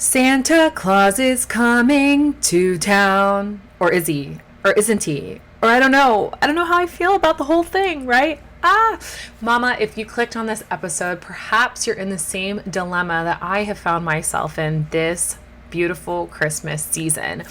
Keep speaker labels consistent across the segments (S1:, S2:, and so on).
S1: Santa Claus is coming to town. Or is he? Or isn't he? Or I don't know. I don't know how I feel about the whole thing, right? Mama, if you clicked on this episode, perhaps you're in the same dilemma that I have found myself in this beautiful Christmas season.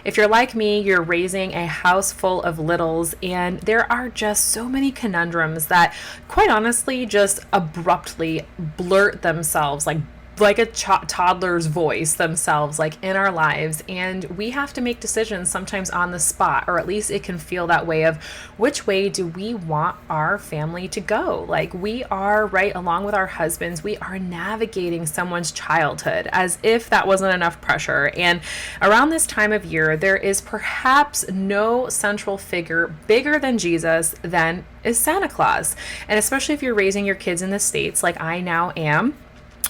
S1: If you're like me, you're raising a house full of littles, and there are just so many conundrums that, quite honestly, just abruptly blurt themselves like a toddler's voice themselves, like in our lives. And we have to make decisions sometimes on the spot, or at least it can feel that way, of which way do we want our family to go? Like, we are, right, along with our husbands, we are navigating someone's childhood as if that wasn't enough pressure. And around this time of year, there is perhaps no central figure bigger than Jesus than is Santa Claus. And especially if you're raising your kids in the States like I now am,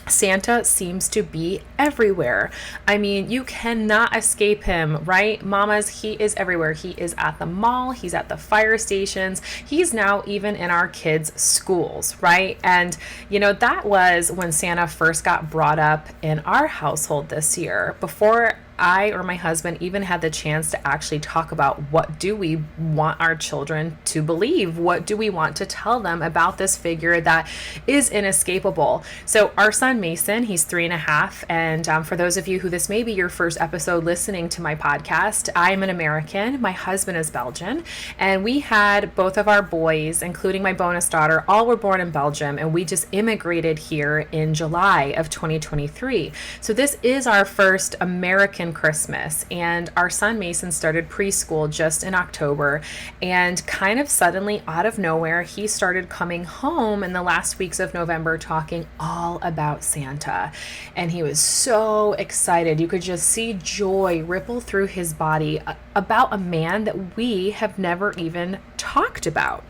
S1: Santa seems to be everywhere. I mean, you cannot escape him, right? Mamas, he is everywhere. He is at the mall. He's at the fire stations. He's now even in our kids' schools, right? And, that was when Santa first got brought up in our household this year. Before I or my husband even had the chance to actually talk about what do we want our children to believe? What do we want to tell them about this figure that is inescapable? So our son Mason, he's 3.5. And for those of you who this may be your first episode listening to my podcast, I'm an American. My husband is Belgian. And we had both of our boys, including my bonus daughter, all were born in Belgium. And we just immigrated here in July of 2023. So this is our first American Christmas, and our son Mason started preschool just in October, and kind of suddenly out of nowhere he started coming home in the last weeks of November talking all about Santa, and he was so excited. You could just see joy ripple through his body about a man that we have never even talked about.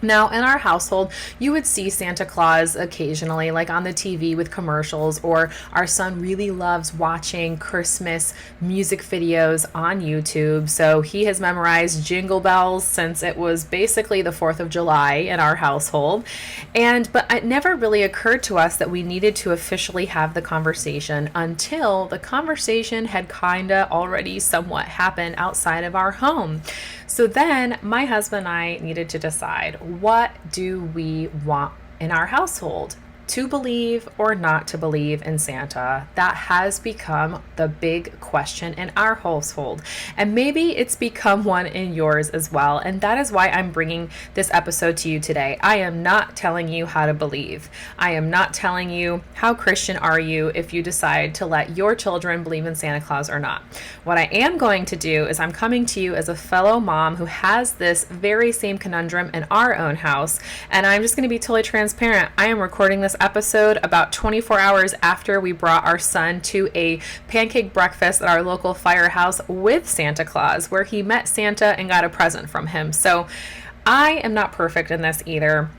S1: Now, in our household, you would see Santa Claus occasionally, like on the TV with commercials, or our son really loves watching Christmas music videos on YouTube. So he has memorized Jingle Bells since it was basically the 4th of July in our household. But it never really occurred to us that we needed to officially have the conversation until the conversation had kinda already somewhat happened outside of our home. So then my husband and I needed to decide, what do we want in our household? To believe or not to believe in Santa? That has become the big question in our household. And maybe it's become one in yours as well. And that is why I'm bringing this episode to you today. I am not telling you how to believe. I am not telling you how Christian are you if you decide to let your children believe in Santa Claus or not. What I am going to do is I'm coming to you as a fellow mom who has this very same conundrum in our own house. And I'm just going to be totally transparent. I am recording this episode about 24 hours after we brought our son to a pancake breakfast at our local firehouse with Santa Claus, where he met Santa and got a present from him. So I am not perfect in this either.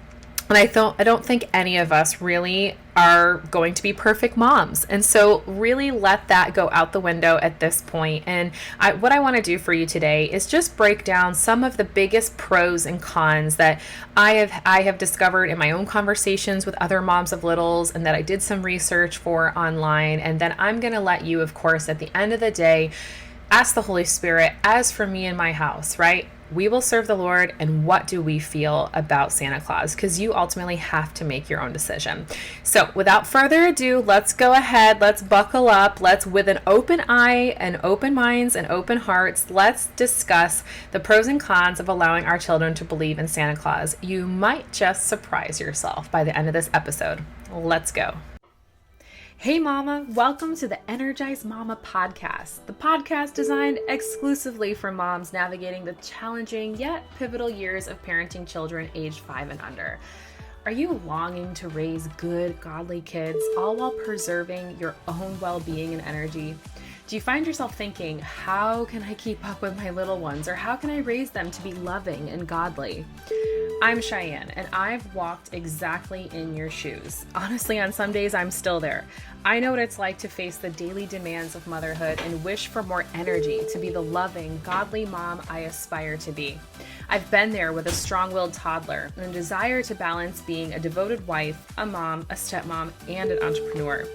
S1: And I don't think any of us really are going to be perfect moms. And so really let that go out the window at this point. And what I want to do for you today is just break down some of the biggest pros and cons that I have discovered in my own conversations with other moms of littles, and that I did some research for online. And then I'm going to let you, of course, at the end of the day, ask the Holy Spirit, as for me and my house, right? We will serve the Lord, and what do we feel about Santa Claus? Because you ultimately have to make your own decision. So without further ado, let's go ahead, let's buckle up, let's, with an open eye and open minds and open hearts, let's discuss the pros and cons of allowing our children to believe in Santa Claus. You might just surprise yourself by the end of this episode. Let's go. Hey Mama, welcome to the Energized Mama podcast, the podcast designed exclusively for moms navigating the challenging yet pivotal years of parenting children aged 5 and under. Are you longing to raise good, godly kids, all while preserving your own well-being and energy? Do you find yourself thinking, how can I keep up with my little ones, or how can I raise them to be loving and godly? I'm Cheyanne, and I've walked exactly in your shoes. Honestly, on some days, I'm still there. I know what it's like to face the daily demands of motherhood and wish for more energy to be the loving, godly mom I aspire to be. I've been there with a strong-willed toddler and a desire to balance being a devoted wife, a mom, a stepmom, and an entrepreneur.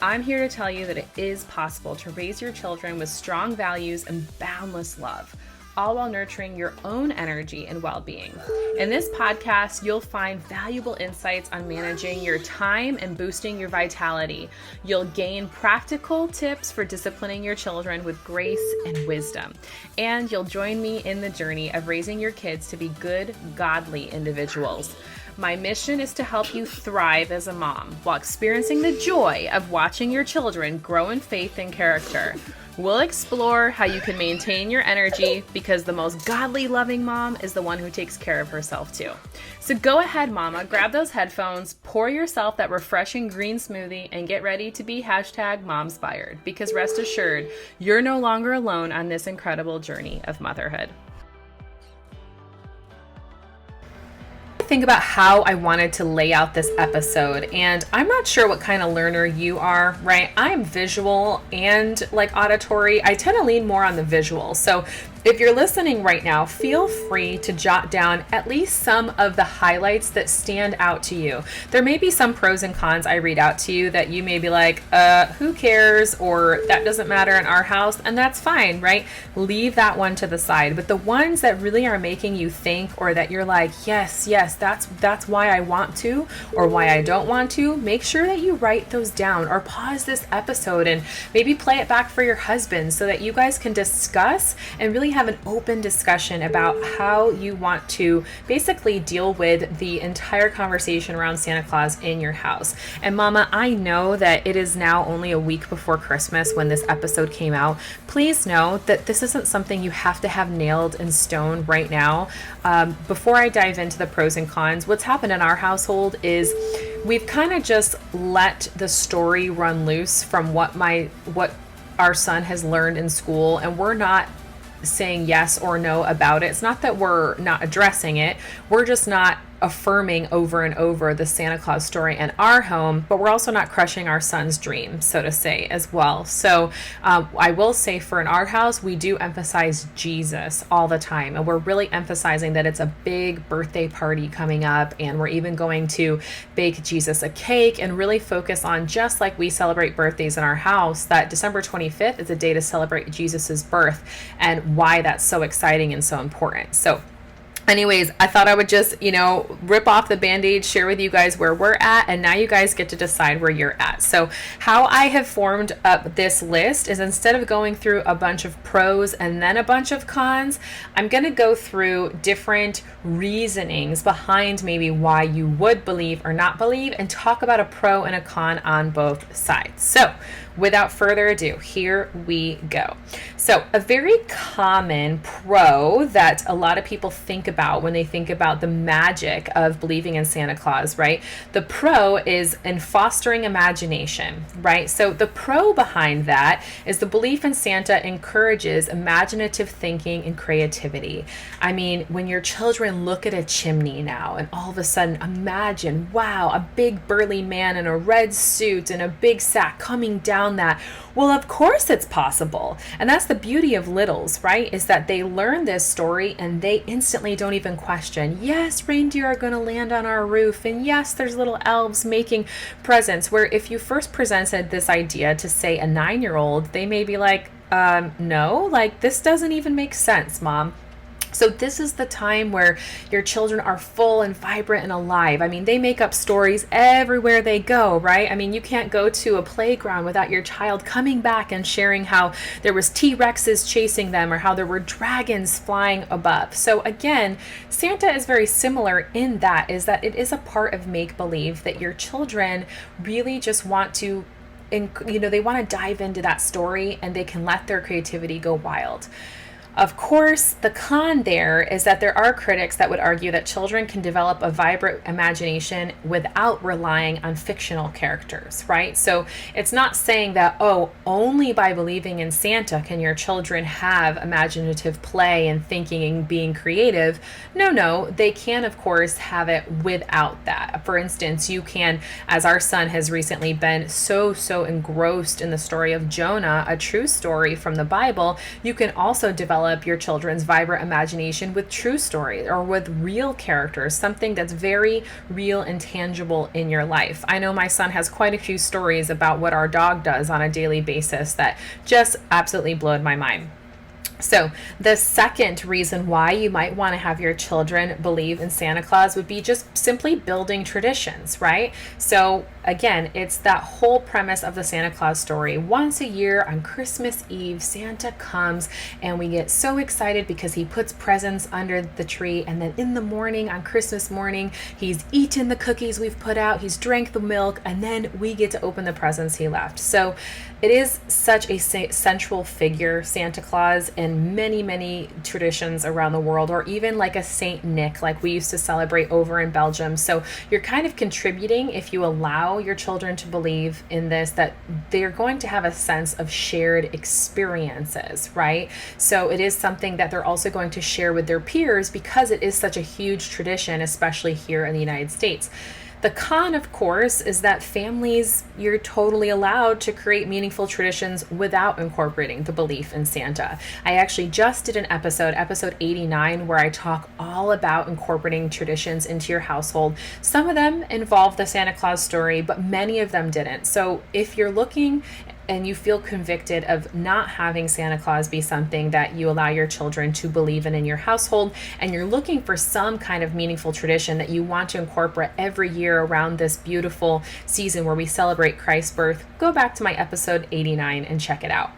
S1: I'm here to tell you that it is possible to raise your children with strong values and boundless love, all while nurturing your own energy and well-being. In this podcast, you'll find valuable insights on managing your time and boosting your vitality. You'll gain practical tips for disciplining your children with grace and wisdom. And you'll join me in the journey of raising your kids to be good, godly individuals. My mission is to help you thrive as a mom while experiencing the joy of watching your children grow in faith and character. We'll explore how you can maintain your energy because the most godly, loving mom is the one who takes care of herself too. So go ahead, mama, grab those headphones, pour yourself that refreshing green smoothie, and get ready to be #momspired, because rest assured, you're no longer alone on this incredible journey of motherhood. Think about how I wanted to lay out this episode, and I'm not sure what kind of learner you are, right? I'm visual and like auditory. I tend to lean more on the visual. So if you're listening right now, feel free to jot down at least some of the highlights that stand out to you. There may be some pros and cons I read out to you that you may be like, who cares? Or that doesn't matter in our house, and that's fine, right? Leave that one to the side. But the ones that really are making you think, or that you're like, yes, that's why I want to, or why I don't want to, make sure that you write those down, or pause this episode and maybe play it back for your husband so that you guys can discuss and really have an open discussion about how you want to basically deal with the entire conversation around Santa Claus in your house. And mama, I know that it is now only a week before Christmas when this episode came out. Please know that this isn't something you have to have nailed in stone right now. Before I dive into the pros and cons, what's happened in our household is we've kind of just let the story run loose from what our son has learned in school, and we're not saying yes or no about it. It's not that we're not addressing it. We're just not affirming over and over the Santa Claus story in our home, but we're also not crushing our son's dream, so to say, as well. So I will say for in our house, we do emphasize Jesus all the time. And we're really emphasizing that it's a big birthday party coming up. And we're even going to bake Jesus a cake and really focus on, just like we celebrate birthdays in our house, that December 25th is a day to celebrate Jesus's birth and why that's so exciting and so important. So anyways, I thought I would just, rip off the Band-Aid, share with you guys where we're at, and now you guys get to decide where you're at. So how I have formed up this list is, instead of going through a bunch of pros and then a bunch of cons, I'm going to go through different reasonings behind maybe why you would believe or not believe, and talk about a pro and a con on both sides. So without further ado, here we go. So a very common pro that a lot of people think about when they think about the magic of believing in Santa Claus, right? The pro is in fostering imagination, right? So the pro behind that is the belief in Santa encourages imaginative thinking and creativity. I mean, when your children look at a chimney now and all of a sudden imagine, wow, a big burly man in a red suit and a big sack coming down that, well, of course it's possible. And that's the beauty of littles, right? Is that they learn this story and they instantly don't even question, yes, reindeer are going to land on our roof, and yes, there's little elves making presents. Where if you first presented this idea to, say, a 9-year-old, they may be like, no, like this doesn't even make sense, Mom. So this is the time where your children are full and vibrant and alive. I mean, they make up stories everywhere they go, right? I mean, you can't go to a playground without your child coming back and sharing how there was T-Rexes chasing them, or how there were dragons flying above. So again, Santa is very similar in that, is that it is a part of make-believe that your children really just want to, they want to dive into that story, and they can let their creativity go wild. Of course, the con there is that there are critics that would argue that children can develop a vibrant imagination without relying on fictional characters, right? So it's not saying that, only by believing in Santa can your children have imaginative play and thinking and being creative. No, they can, of course, have it without that. For instance, you can, as our son has recently been so engrossed in the story of Jonah, a true story from the Bible, you can also develop develop your children's vibrant imagination with true stories or with real characters, something that's very real and tangible in your life. I know my son has quite a few stories about what our dog does on a daily basis that just absolutely blowed my mind. So the second reason why you might want to have your children believe in Santa Claus would be just simply building traditions, right? So again, it's that whole premise of the Santa Claus story. Once a year on Christmas Eve, Santa comes and we get so excited because he puts presents under the tree. And then in the morning, on Christmas morning, he's eaten the cookies we've put out, he's drank the milk, and then we get to open the presents he left. So it is such a central figure, Santa Claus, in many, many traditions around the world, or even like a Saint Nick, like we used to celebrate over in Belgium. So you're kind of contributing, if you allow your children to believe in this, that they're going to have a sense of shared experiences, right? So it is something that they're also going to share with their peers because it is such a huge tradition, especially here in the United States. The con, of course, is that families, you're totally allowed to create meaningful traditions without incorporating the belief in Santa. I actually just did an episode 89, where I talk all about incorporating traditions into your household. Some of them involve the Santa Claus story, but many of them didn't. So if you're looking and you feel convicted of not having Santa Claus be something that you allow your children to believe in your household, and you're looking for some kind of meaningful tradition that you want to incorporate every year around this beautiful season where we celebrate Christ's birth, go back to my episode 89 and check it out.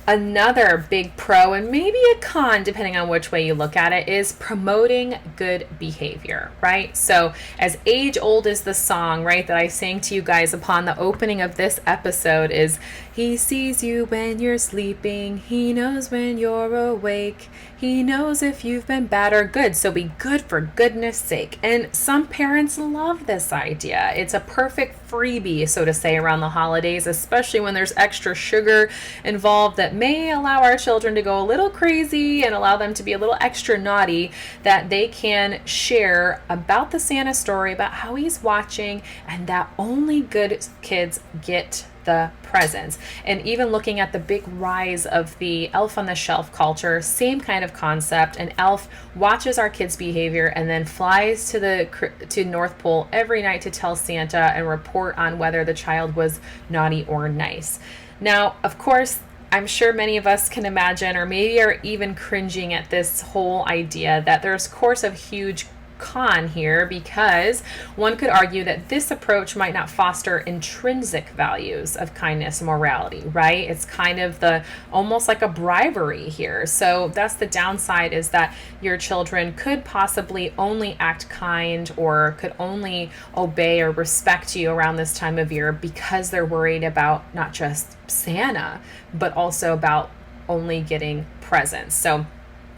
S1: Another big pro, and maybe a con depending on which way you look at it, is promoting good behavior, right? So as age old as the song, right, that I sang to you guys upon the opening of this episode is, he sees you when you're sleeping, he knows when you're awake, he knows if you've been bad or good, so be good for goodness sake. And some parents love this idea. It's a perfect freebie, so to say, around the holidays, especially when there's extra sugar involved that may allow our children to go a little crazy and allow them to be a little extra naughty, that they can share about the Santa story, about how he's watching, and that only good kids get the presents. And even looking at the big rise of the elf on the shelf culture, same kind of concept. An elf watches our kids' behavior and then flies to North Pole every night to tell Santa and report on whether the child was naughty or nice. Now, of course, I'm sure many of us can imagine, or maybe are even cringing at this whole idea, that there's, of course, a huge con here, because one could argue that this approach might not foster intrinsic values of kindness and morality, right? It's kind of almost like a bribery here. So that's the downside, is that your children could possibly only act kind or could only obey or respect you around this time of year because they're worried about not just Santa, but also about only getting presents. So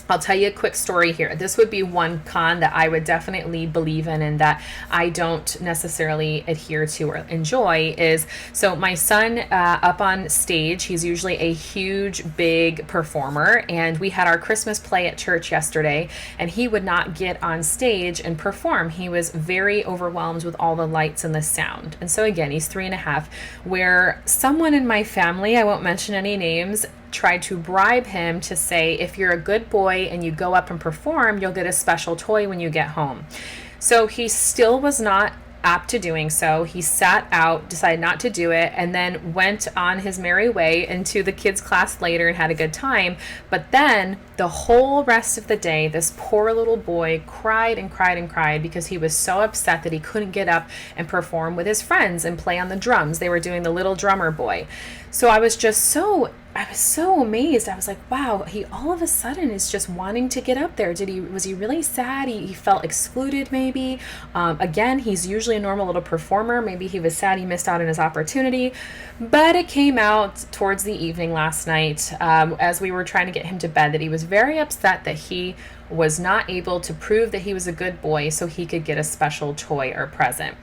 S1: I'll tell you a quick story here. This would be one con that I would definitely believe in and that I don't necessarily adhere to or enjoy is, so my son up on stage, he's usually a huge, big performer, and we had our Christmas play at church yesterday, and he would not get on stage and perform. He was very overwhelmed with all the lights and the sound. And so again, he's 3.5, where someone in my family, I won't mention any names, tried to bribe him to say, if you're a good boy and you go up and perform, you'll get a special toy when you get home. So he still was not apt to doing so. He sat out, decided not to do it, and then went on his merry way into the kids' class later and had a good time. But then the whole rest of the day, this poor little boy cried and cried and cried because he was so upset that he couldn't get up and perform with his friends and play on the drums. They were doing the Little Drummer Boy. So I was so amazed. I was like, wow, he all of a sudden is just wanting to get up there. Was he really sad? He felt excluded maybe. Again, he's usually a normal little performer. Maybe he was sad he missed out on his opportunity. But it came out towards the evening last night, as we were trying to get him to bed, that he was very upset that he was not able to prove that he was a good boy so he could get a special toy or present.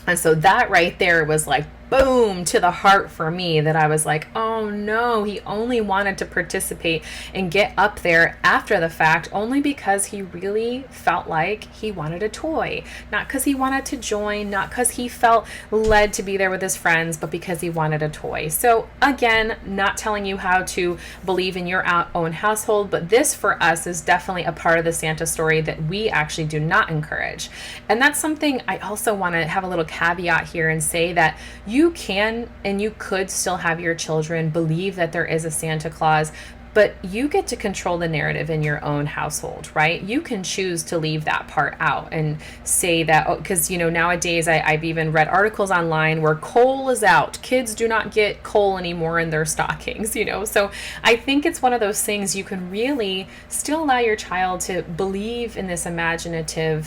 S1: And so that right there was like, boom to the heart for me that I was like, oh no, he only wanted to participate and get up there after the fact only because he really felt like he wanted a toy. Not because he wanted to join, not because he felt led to be there with his friends, but because he wanted a toy. So again, not telling you how to believe in your own household, but this for us is definitely a part of the Santa story that we actually do not encourage. And that's something I also want to have a little caveat here and say that you can and you could still have your children believe that there is a Santa Claus, but you get to control the narrative in your own household, right? You can choose to leave that part out and say that, because, nowadays I've even read articles online where coal is out. Kids do not get coal anymore in their stockings, So I think it's one of those things you can really still allow your child to believe in this imaginative,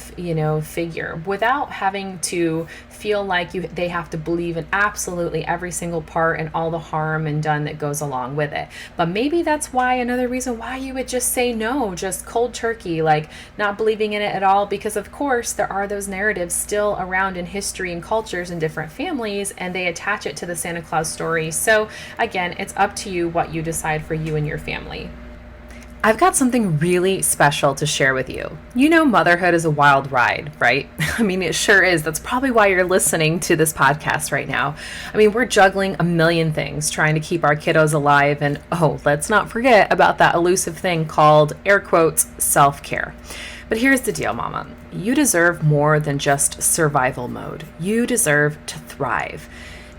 S1: figure without having to feel like they have to believe in absolutely every single part and all the harm and done that goes along with it. But maybe that's another reason why you would just say no, just cold turkey, like not believing in it at all, because of course there are those narratives still around in history and cultures and different families, and they attach it to the Santa Claus story. So again, it's up to you what you decide for you and your family. I've got something really special to share with you. Motherhood is a wild ride, right? I mean, it sure is. That's probably why you're listening to this podcast right now. I mean, we're juggling a million things, trying to keep our kiddos alive. And let's not forget about that elusive thing called, air quotes, self-care. But here's the deal, Mama. You deserve more than just survival mode. You deserve to thrive.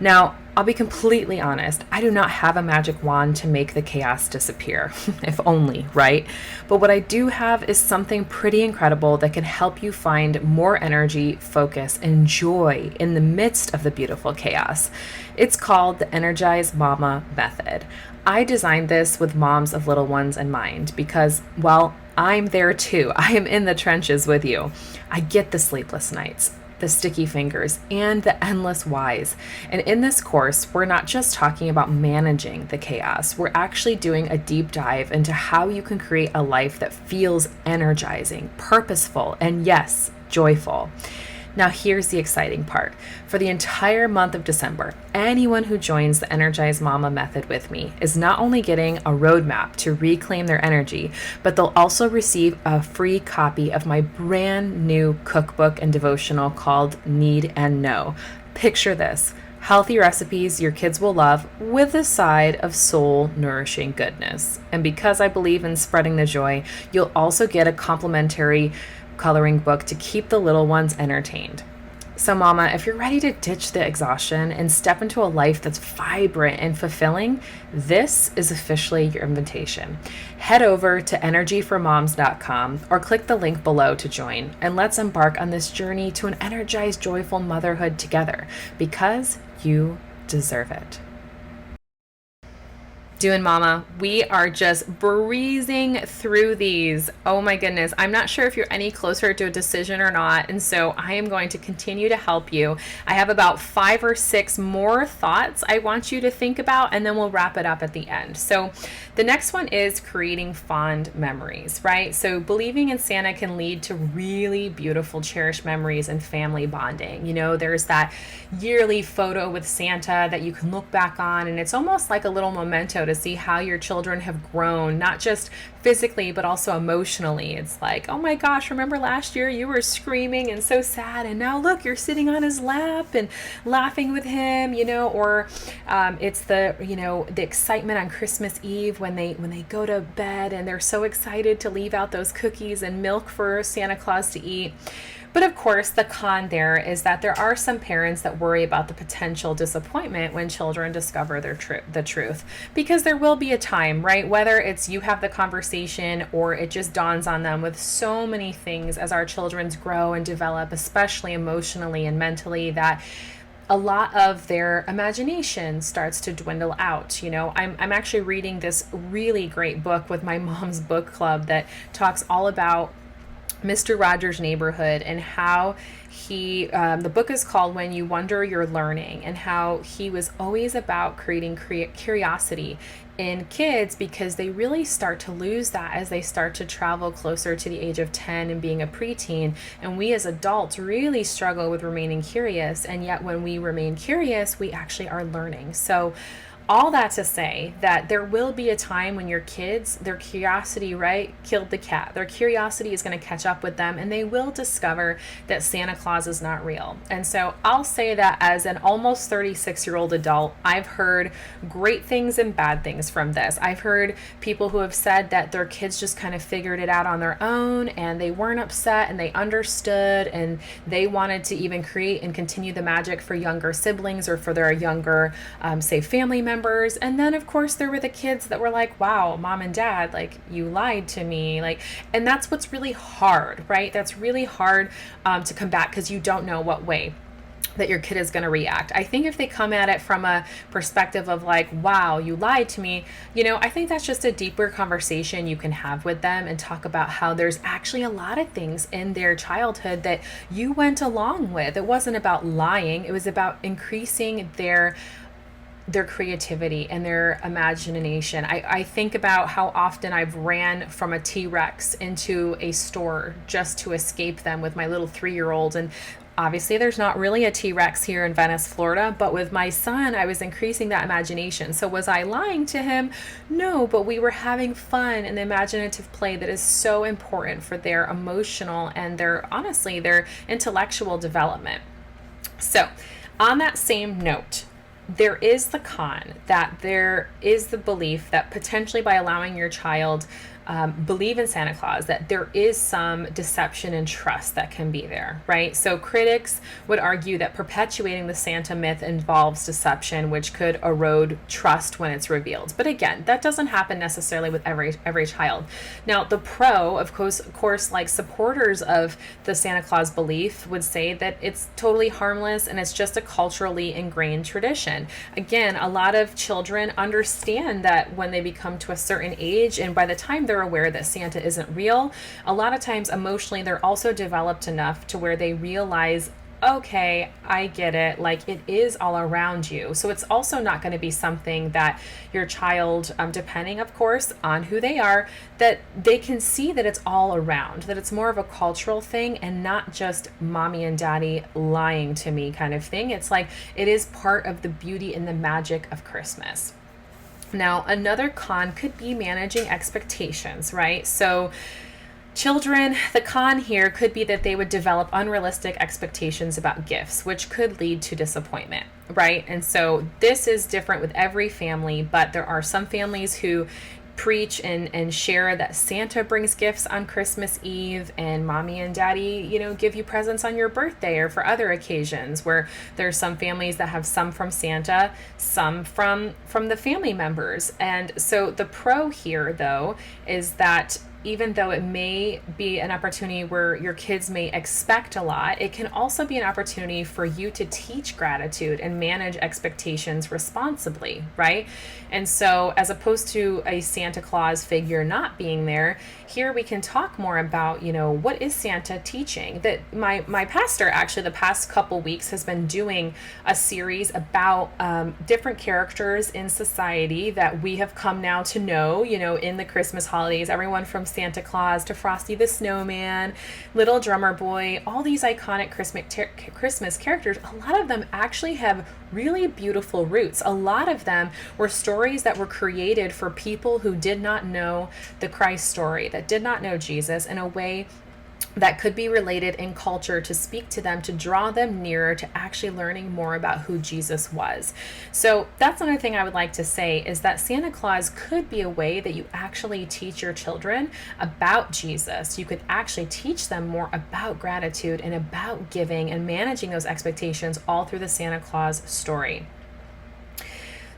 S1: Now, I'll be completely honest, I do not have a magic wand to make the chaos disappear, if only, right? But what I do have is something pretty incredible that can help you find more energy, focus, and joy in the midst of the beautiful chaos. It's called the Energize Mama Method. I designed this with moms of little ones in mind because, well, I'm there too. I am in the trenches with you. I get the sleepless nights, the sticky fingers, and the endless whys. And in this course, we're not just talking about managing the chaos. We're actually doing a deep dive into how you can create a life that feels energizing, purposeful, and yes, joyful. Now, here's the exciting part. For the entire month of December, anyone who joins the Energize Mama method with me is not only getting a roadmap to reclaim their energy, but they'll also receive a free copy of my brand new cookbook and devotional called Need and Know. Picture this: healthy recipes your kids will love with a side of soul-nourishing goodness. And because I believe in spreading the joy, you'll also get a complimentary coloring book to keep the little ones entertained. So Mama, if you're ready to ditch the exhaustion and step into a life that's vibrant and fulfilling, this is officially your invitation. Head over to energyformoms.com or click the link below to join, and let's embark on this journey to an energized, joyful motherhood together, because you deserve it. Doing Mama, we are just breezing through these. Oh my goodness, I'm not sure if you're any closer to a decision or not, and so I am going to continue to help you. I have about 5 or 6 more thoughts I want you to think about, and then we'll wrap it up at the end. So the next one is creating fond memories, right? So believing in Santa can lead to really beautiful, cherished memories and family bonding. There's that yearly photo with Santa that you can look back on, and it's almost like a little memento to see how your children have grown, not just physically, but also emotionally. It's like, oh my gosh, remember last year you were screaming and so sad, and now look, you're sitting on his lap and laughing with him, or it's the excitement on Christmas Eve when they go to bed and they're so excited to leave out those cookies and milk for Santa Claus to eat. But of course, the con there is that there are some parents that worry about the potential disappointment when children discover the truth, because there will be a time, right? Whether it's you have the conversation or it just dawns on them with so many things as our children grow and develop, especially emotionally and mentally, that a lot of their imagination starts to dwindle out. I'm actually reading this really great book with my mom's book club that talks all about Mr. Rogers' Neighborhood, and how he, the book is called When You Wonder, You're Learning, and how he was always about creating curiosity in kids, because they really start to lose that as they start to travel closer to the age of 10 and being a preteen. And we as adults really struggle with remaining curious. And yet when we remain curious, we actually are learning. So all that to say that there will be a time when your kids, their curiosity, right, killed the cat. Their curiosity is going to catch up with them, and they will discover that Santa Claus is not real. And so I'll say that as an almost 36-year-old adult, I've heard great things and bad things from this. I've heard people who have said that their kids just kind of figured it out on their own, and they weren't upset, and they understood, and they wanted to even create and continue the magic for younger siblings or for their younger, say, family members. And then of course there were the kids that were like, wow, mom and dad, like, you lied to me. Like, and that's what's really hard, right? That's really hard to combat, because you don't know what way that your kid is going to react. I think if they come at it from a perspective of like, wow, you lied to me, I think that's just a deeper conversation you can have with them, and talk about how there's actually a lot of things in their childhood that you went along with. It wasn't about lying. It was about increasing their creativity and their imagination. I think about how often I've ran from a T-Rex into a store just to escape them with my little 3-year-old. And obviously there's not really a T-Rex here in Venice, Florida, but with my son, I was increasing that imagination. So was I lying to him? No, but we were having fun and imaginative play that is so important for their emotional and honestly, their intellectual development. So on that same note, there is the con, that there is the belief that potentially by allowing your child believe in Santa Claus, that there is some deception and trust that can be there, right? So critics would argue that perpetuating the Santa myth involves deception, which could erode trust when it's revealed. But again, that doesn't happen necessarily with every child. Now, the of course, like supporters of the Santa Claus belief would say that it's totally harmless and it's just a culturally ingrained tradition. Again, a lot of children understand that when they become to a certain age, and by the time they're aware that Santa isn't real, a lot of times emotionally they're also developed enough to where they realize, okay, I get it, like it is all around you. So it's also not going to be something that your child, depending of course on who they are, that they can see that it's all around, that it's more of a cultural thing and not just mommy and daddy lying to me kind of thing. It's like it is part of the beauty and the magic of Christmas. Now, another con could be managing expectations, right? So children, the con here could be that they would develop unrealistic expectations about gifts, which could lead to disappointment, right? And so this is different with every family, but there are some families who preach and share that Santa brings gifts on Christmas Eve, and mommy and daddy, give you presents on your birthday or for other occasions, where there's some families that have some from Santa, some from the family members. And so the pro here, though, is that even though it may be an opportunity where your kids may expect a lot, it can also be an opportunity for you to teach gratitude and manage expectations responsibly, right? And so as opposed to a Santa Claus figure not being there, here we can talk more about, what is Santa teaching? That my pastor, actually, the past couple weeks has been doing a series about different characters in society that we have come now to know, in the Christmas holidays, everyone from Santa Claus to Frosty the Snowman, Little Drummer Boy, all these iconic Christmas characters. A lot of them actually have really beautiful roots. A lot of them were stories that were created for people who did not know the Christ story, that did not know Jesus, in a way that could be related in culture to speak to them, to draw them nearer to actually learning more about who Jesus was. So that's another thing I would like to say, is that Santa Claus could be a way that you actually teach your children about Jesus. You could actually teach them more about gratitude and about giving and managing those expectations all through the Santa Claus story.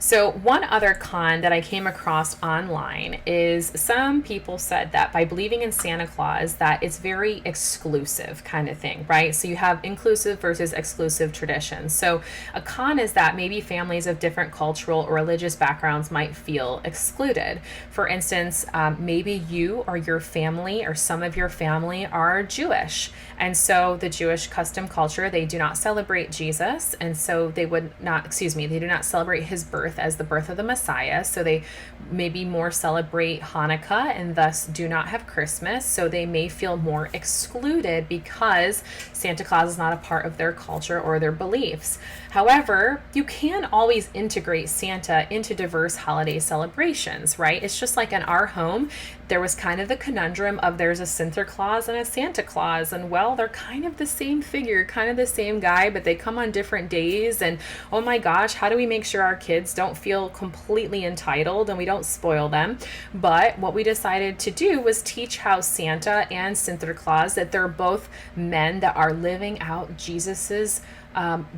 S1: So one other con that I came across online is some people said that by believing in Santa Claus, that it's very exclusive kind of thing, right? So you have inclusive versus exclusive traditions. So a con is that maybe families of different cultural or religious backgrounds might feel excluded. For instance, maybe you or your family or some of your family are Jewish. And so the Jewish custom culture, they do not celebrate Jesus. And so they do not celebrate his birth as the birth of the Messiah. So they maybe more celebrate Hanukkah and thus do not have Christmas. So they may feel more excluded because Santa Claus is not a part of their culture or their beliefs. However, you can always integrate Santa into diverse holiday celebrations, right? It's just like in our home, there was kind of the conundrum of there's a Santa Claus and a Santa Claus, and well, they're kind of the same figure, kind of the same guy, but they come on different days. And oh my gosh, how do we make sure our kids don't feel completely entitled and we don't spoil them? But what we decided to do was teach how Santa and Santa Claus, that they're both men that are living out Jesus's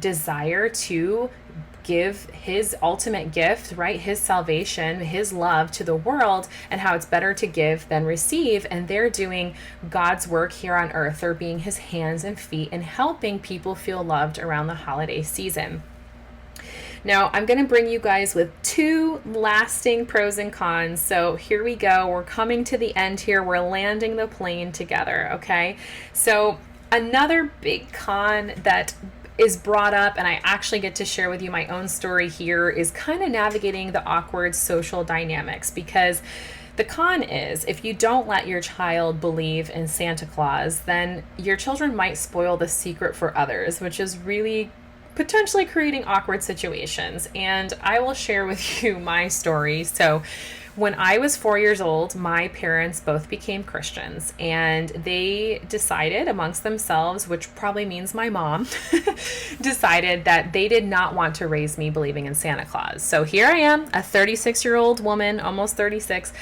S1: desire to give his ultimate gift, right? His salvation, his love to the world, and how it's better to give than receive. And they're doing God's work here on earth. They're being his hands and feet and helping people feel loved around the holiday season. Now, I'm going to bring you guys with two lasting pros and cons. So here we go. We're coming to the end here. We're landing the plane together, okay? So another big con that is brought up, and I actually get to share with you my own story here, is kind of navigating the awkward social dynamics, because the con is if you don't let your child believe in Santa Claus, then your children might spoil the secret for others, which is really potentially creating awkward situations. And I will share with you my story. So when I was 4 years old, my parents both became Christians, and they decided amongst themselves, which probably means my mom, decided that they did not want to raise me believing in Santa Claus. So here I am, a 36-year-old woman, almost 36,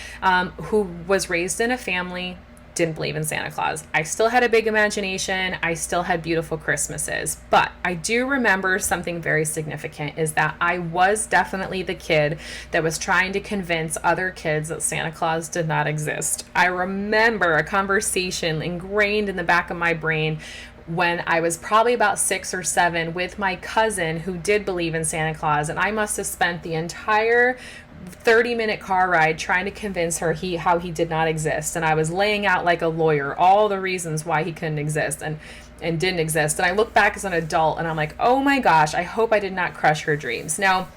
S1: who was raised in a family, didn't believe in Santa Claus. I still had a big imagination. I still had beautiful Christmases. But I do remember something very significant, is that I was definitely the kid that was trying to convince other kids that Santa Claus did not exist. I remember a conversation ingrained in the back of my brain when I was probably about 6 or 7 with my cousin who did believe in Santa Claus. And I must have spent the entire 30-minute car ride trying to convince her how he did not exist. And I was laying out like a lawyer all the reasons why he couldn't exist and didn't exist. And I look back as an adult and I'm like, oh my gosh, I hope I did not crush her dreams. Now,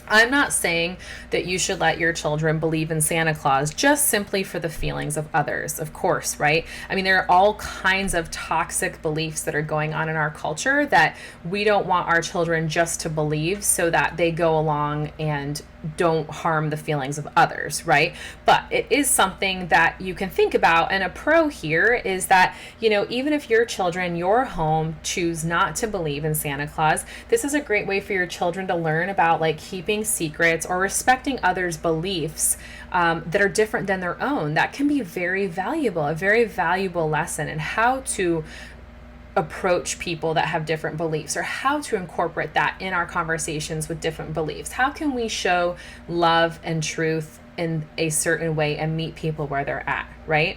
S1: I'm not saying that you should let your children believe in Santa Claus just simply for the feelings of others, of course, right? I mean, there are all kinds of toxic beliefs that are going on in our culture that we don't want our children just to believe so that they go along and don't harm the feelings of others, right? But it is something that you can think about. And a pro here is that, even if your children, your home, choose not to believe in Santa Claus, this is a great way for your children to learn about like keeping secrets or respecting others' beliefs that are different than their own. That can be very valuable, a very valuable lesson in how to approach people that have different beliefs, or how to incorporate that in our conversations with different beliefs. How can we show love and truth in a certain way and meet people where they're at, right?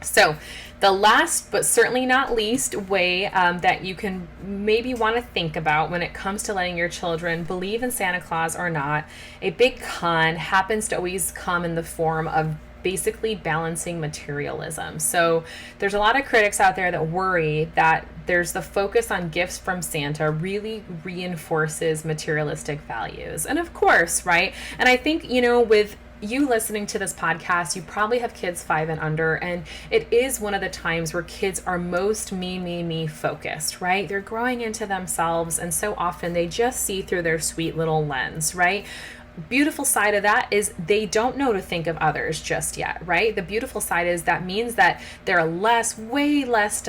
S1: So the last but certainly not least way that you can maybe want to think about when it comes to letting your children believe in Santa Claus or not, a big con happens to always come in the form of basically balancing materialism. So there's a lot of critics out there that worry that there's the focus on gifts from Santa really reinforces materialistic values. And of course, right? And I think, with you listening to this podcast, you probably have kids 5 and under, and it is one of the times where kids are most me focused, right? They're growing into themselves, and so often they just see through their sweet little lens, right? Beautiful side of that is they don't know to think of others just yet, right? The beautiful side is that means that they're way less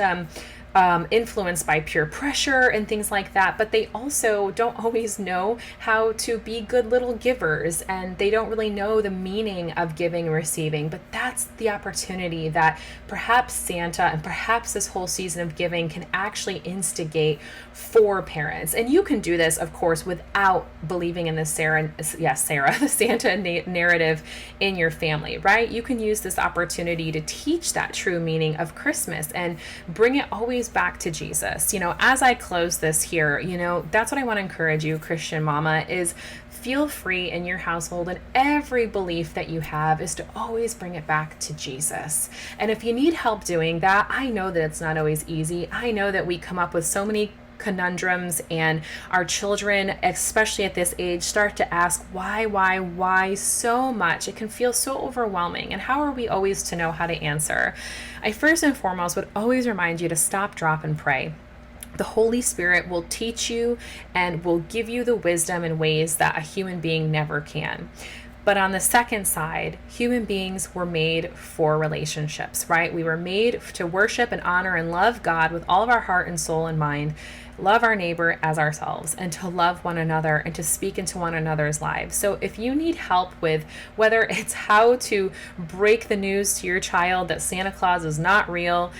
S1: influenced by peer pressure and things like that, but they also don't always know how to be good little givers, and they don't really know the meaning of giving and receiving. But that's the opportunity that perhaps Santa and perhaps this whole season of giving can actually instigate for parents. And you can do this, of course, without believing in the the Santa narrative in your family, right? You can use this opportunity to teach that true meaning of Christmas and bring it always back to Jesus. As I close this here, that's what I want to encourage you, Christian mama, is feel free in your household, and every belief that you have is to always bring it back to Jesus. And if you need help doing that, I know that it's not always easy. I know that we come up with so many conundrums, and our children, especially at this age, start to ask why so much. It can feel so overwhelming, and how are we always to know how to answer? I first and foremost would always remind you to stop, drop, and pray. The Holy Spirit will teach you and will give you the wisdom in ways that a human being never can. But on the second side, human beings were made for relationships, right? We were made to worship and honor and love God with all of our heart and soul and mind, love our neighbor as ourselves, and to love one another and to speak into one another's lives. So if you need help with whether it's how to break the news to your child that Santa Claus is not real,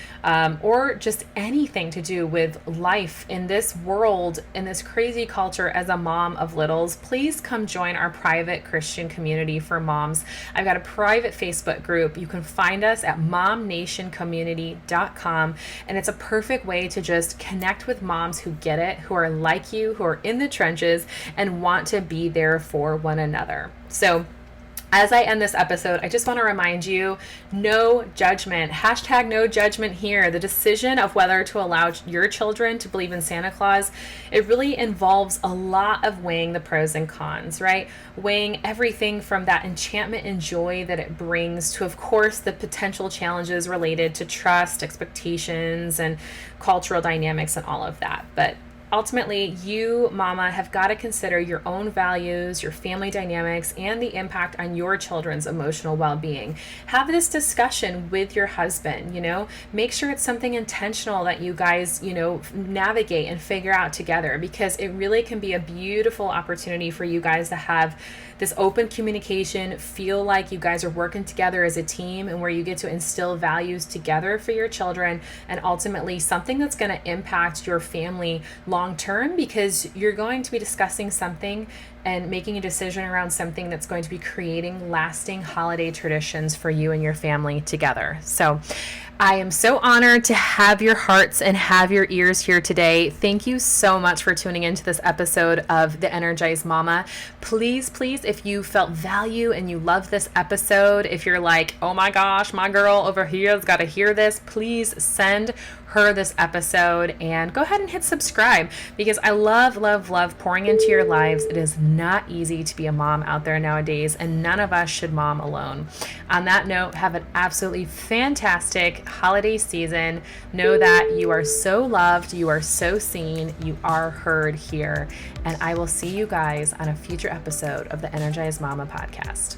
S1: or just anything to do with life in this world, in this crazy culture as a mom of littles, please come join our private Christian community for moms. I've got a private Facebook group. You can find us at momnationcommunity.com, and it's a perfect way to just connect with moms who get it, who are like you, who are in the trenches and want to be there for one another. So as I end this episode, I just want to remind you, no judgment. # no judgment here. The decision of whether to allow your children to believe in Santa Claus, it really involves a lot of weighing the pros and cons, right? Weighing everything from that enchantment and joy that it brings to, of course, the potential challenges related to trust, expectations, and cultural dynamics and all of that. But ultimately, you, mama, have got to consider your own values, your family dynamics, and the impact on your children's emotional well-being. Have this discussion with your husband, make sure it's something intentional that you guys, navigate and figure out together, because it really can be a beautiful opportunity for you guys to have this open communication, feel like you guys are working together as a team, and where you get to instill values together for your children, and ultimately something that's going to impact your family long term, because you're going to be discussing something and making a decision around something that's going to be creating lasting holiday traditions for you and your family together. So I am so honored to have your hearts and have your ears here today. Thank you so much for tuning into this episode of The Energized Mama. Please, if you felt value and you love this episode, if you're like, oh my gosh, my girl over here has got to hear this, please send her this episode and go ahead and hit subscribe, because I love pouring into your lives. It is not easy to be a mom out there nowadays, and none of us should mom alone. On that note, have an absolutely fantastic holiday season. Know that you are so loved, you are so seen, you are heard here, and I will see you guys on a future episode of the Energized Mama podcast.